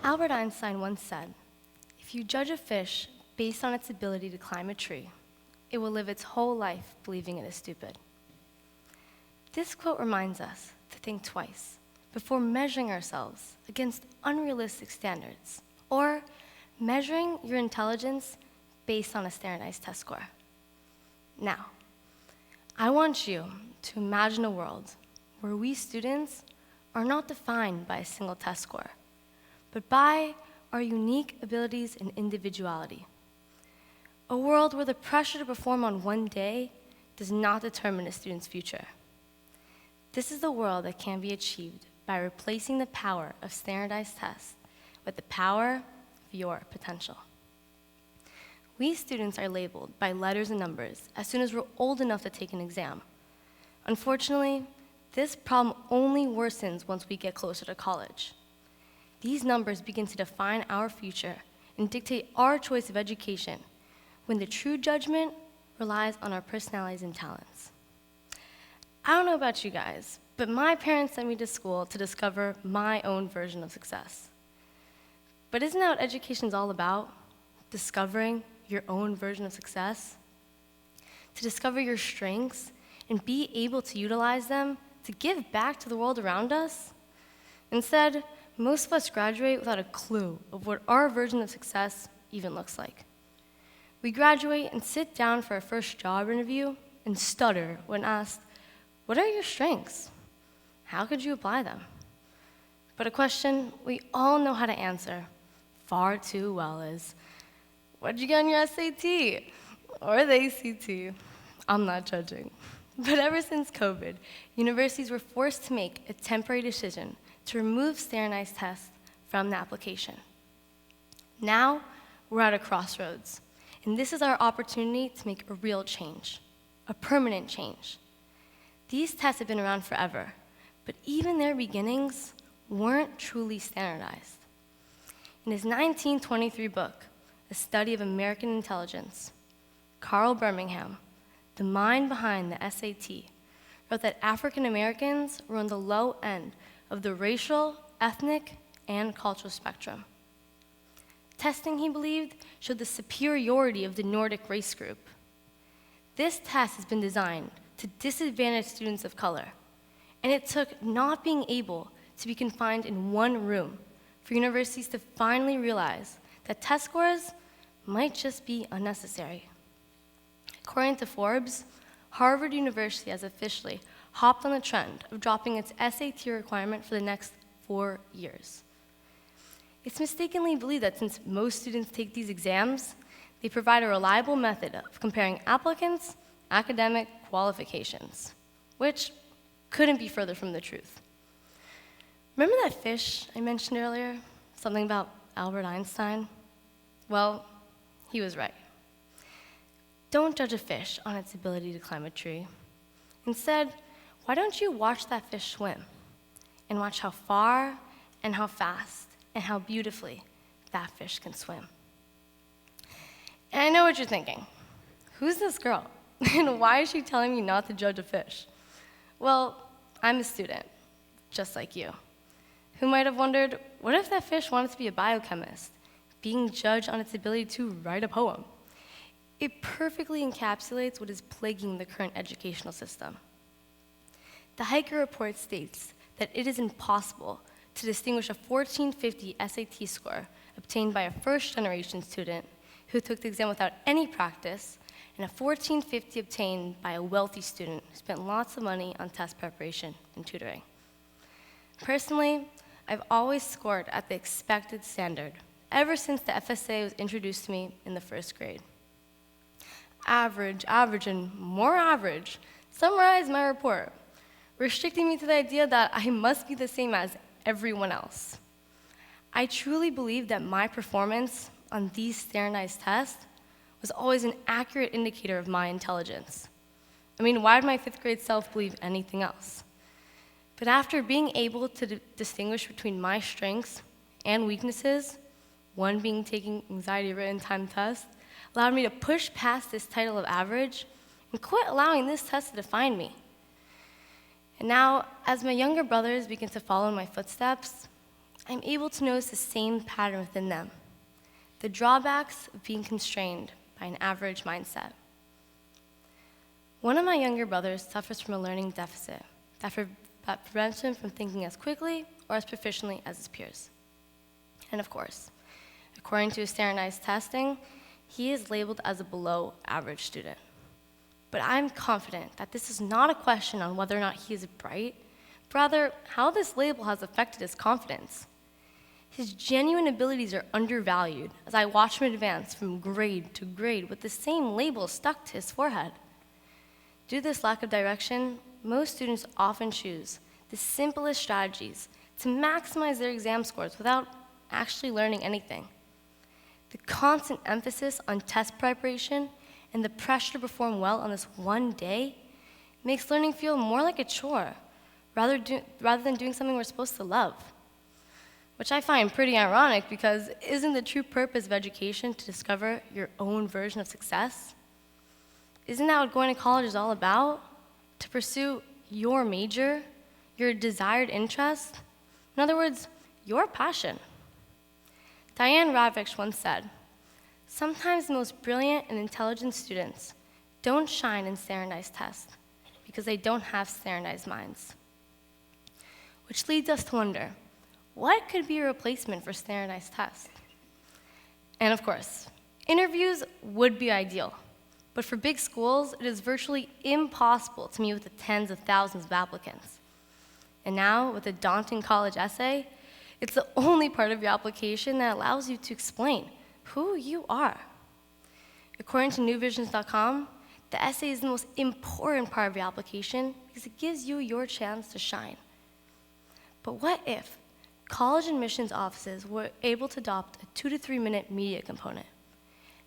Albert Einstein once said, "If you judge a fish based on its ability to climb a tree, it will live its whole life believing it is stupid." This quote reminds us to think twice before measuring ourselves against unrealistic standards or measuring your intelligence based on a standardized test score. Now, I want you to imagine a world where we students are not defined by a single test score, but by our unique abilities and individuality. A world where the pressure to perform on one day does not determine a student's future. This is the world that can be achieved by replacing the power of standardized tests with the power of your potential. We students are labeled by letters and numbers as soon as we're old enough to take an exam. Unfortunately, this problem only worsens once we get closer to college. These numbers begin to define our future and dictate our choice of education, when the true judgment relies on our personalities and talents. I don't know about you guys, but my parents sent me to school to discover my own version of success. But isn't that what education's all about? Discovering your own version of success? To discover your strengths and be able to utilize them to give back to the world around us? Instead, most of us graduate without a clue of what our version of success even looks like. We graduate and sit down for our first job interview and stutter when asked, "What are your strengths? How could you apply them?" But a question we all know how to answer far too well is, "What'd you get on your SAT? Or the ACT?" I'm not judging. But ever since COVID, universities were forced to make a temporary decision to remove standardized tests from the application. Now, we're at a crossroads, and this is our opportunity to make a real change, a permanent change. These tests have been around forever, but even their beginnings weren't truly standardized. In his 1923 book, A Study of American Intelligence, Carl Birmingham, the mind behind the SAT, wrote that African Americans were on the low end of the racial, ethnic, and cultural spectrum. Testing, he believed, showed the superiority of the Nordic race group. This test has been designed to disadvantage students of color, and it took not being able to be confined in one room for universities to finally realize that test scores might just be unnecessary. According to Forbes, Harvard University has officially hopped on the trend of dropping its SAT requirement for the next 4 years. It's mistakenly believed that since most students take these exams, they provide a reliable method of comparing applicants' academic qualifications, which couldn't be further from the truth. Remember that fish I mentioned earlier? Something about Albert Einstein? Well, he was right. Don't judge a fish on its ability to climb a tree. Instead, why don't you watch that fish swim and watch how far and how fast and how beautifully that fish can swim? And I know what you're thinking. Who's this girl? And why is she telling me not to judge a fish? Well, I'm a student, just like you, who might have wondered, what if that fish wanted to be a biochemist, being judged on its ability to write a poem? It perfectly encapsulates what is plaguing the current educational system. The Hiker Report states that it is impossible to distinguish a 1450 SAT score obtained by a first-generation student who took the exam without any practice and a 1450 obtained by a wealthy student who spent lots of money on test preparation and tutoring. Personally, I've always scored at the expected standard ever since the FSA was introduced to me in the first grade. Average, and more average summarize my report, restricting me to the idea that I must be the same as everyone else. I truly believe that my performance on these standardized tests was always an accurate indicator of my intelligence. I mean, why would my fifth grade self believe anything else? But after being able to distinguish between my strengths and weaknesses, one being taking anxiety written time tests, allowed me to push past this title of average and quit allowing this test to define me. And now, as my younger brothers begin to follow in my footsteps, I'm able to notice the same pattern within them, the drawbacks of being constrained by an average mindset. One of my younger brothers suffers from a learning deficit that prevents him from thinking as quickly or as proficiently as his peers. And of course, according to standardized testing, he is labeled as a below average student. But I'm confident that this is not a question on whether or not he is bright, but rather how this label has affected his confidence. His genuine abilities are undervalued as I watch him advance from grade to grade with the same label stuck to his forehead. Due to this lack of direction, most students often choose the simplest strategies to maximize their exam scores without actually learning anything. The constant emphasis on test preparation and the pressure to perform well on this one day makes learning feel more like a chore rather than doing something we're supposed to love. Which I find pretty ironic because isn't the true purpose of education to discover your own version of success? Isn't that what going to college is all about? To pursue your major, your desired interest? In other words, your passion. Diane Ravitch once said, "Sometimes the most brilliant and intelligent students don't shine in standardized tests because they don't have standardized minds." Which leads us to wonder, what could be a replacement for standardized tests? And of course, interviews would be ideal, but for big schools, it is virtually impossible to meet with the tens of thousands of applicants. And now, with a daunting college essay, it's the only part of your application that allows you to explain who you are. According to newvisions.com, the essay is the most important part of your application because it gives you your chance to shine. But what if college admissions offices were able to adopt a 2 to 3 minute media component,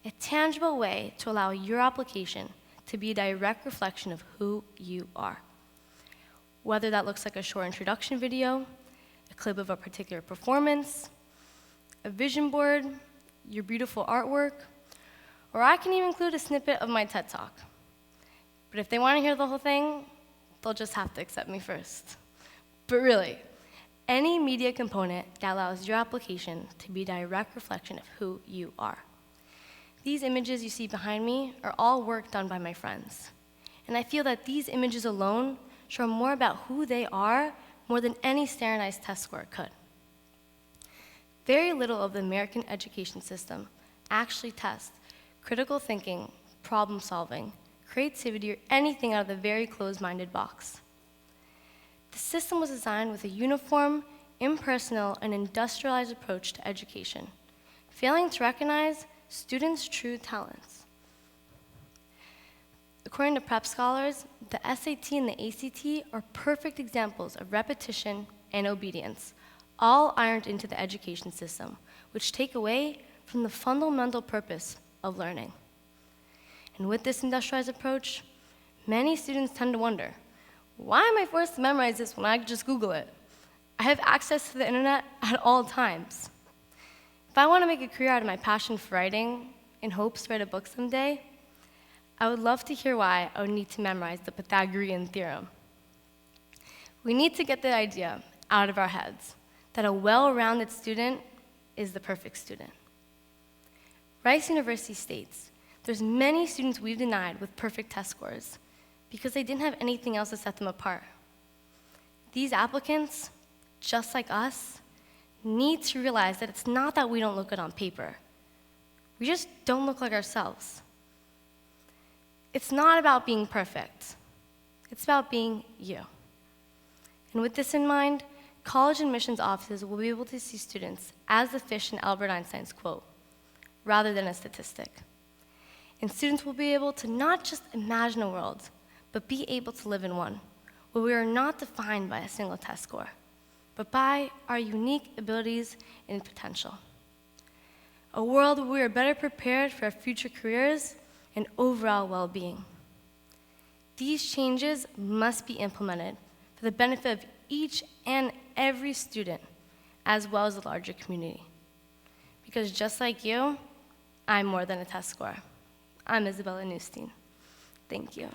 a tangible way to allow your application to be a direct reflection of who you are? Whether that looks like a short introduction video, a clip of a particular performance, a vision board, your beautiful artwork, or I can even include a snippet of my TED Talk. But if they want to hear the whole thing, they'll just have to accept me first. But really, any media component that allows your application to be a direct reflection of who you are. These images you see behind me are all work done by my friends. And I feel that these images alone show more about who they are more than any standardized test score could. Very little of the American education system actually tests critical thinking, problem solving, creativity, or anything out of the very closed-minded box. The system was designed with a uniform, impersonal, and industrialized approach to education, failing to recognize students' true talents. According to prep scholars, the SAT and the ACT are perfect examples of repetition and obedience, all ironed into the education system, which take away from the fundamental purpose of learning. And with this industrialized approach, many students tend to wonder, why am I forced to memorize this when I can just Google it? I have access to the internet at all times. If I want to make a career out of my passion for writing in hopes to write a book someday, I would love to hear why I would need to memorize the Pythagorean theorem. We need to get the idea out of our heads that a well-rounded student is the perfect student. Rice University states, there's many students we've denied with perfect test scores because they didn't have anything else to set them apart. These applicants, just like us, need to realize that it's not that we don't look good on paper. We just don't look like ourselves. It's not about being perfect. It's about being you. And with this in mind, college admissions offices will be able to see students as the fish in Albert Einstein's quote, rather than a statistic. And students will be able to not just imagine a world, but be able to live in one, where we are not defined by a single test score, but by our unique abilities and potential. A world where we are better prepared for our future careers and overall well-being. These changes must be implemented for the benefit of each and every student, as well as the larger community. Because just like you, I'm more than a test score. I'm Isabella Newstein. Thank you.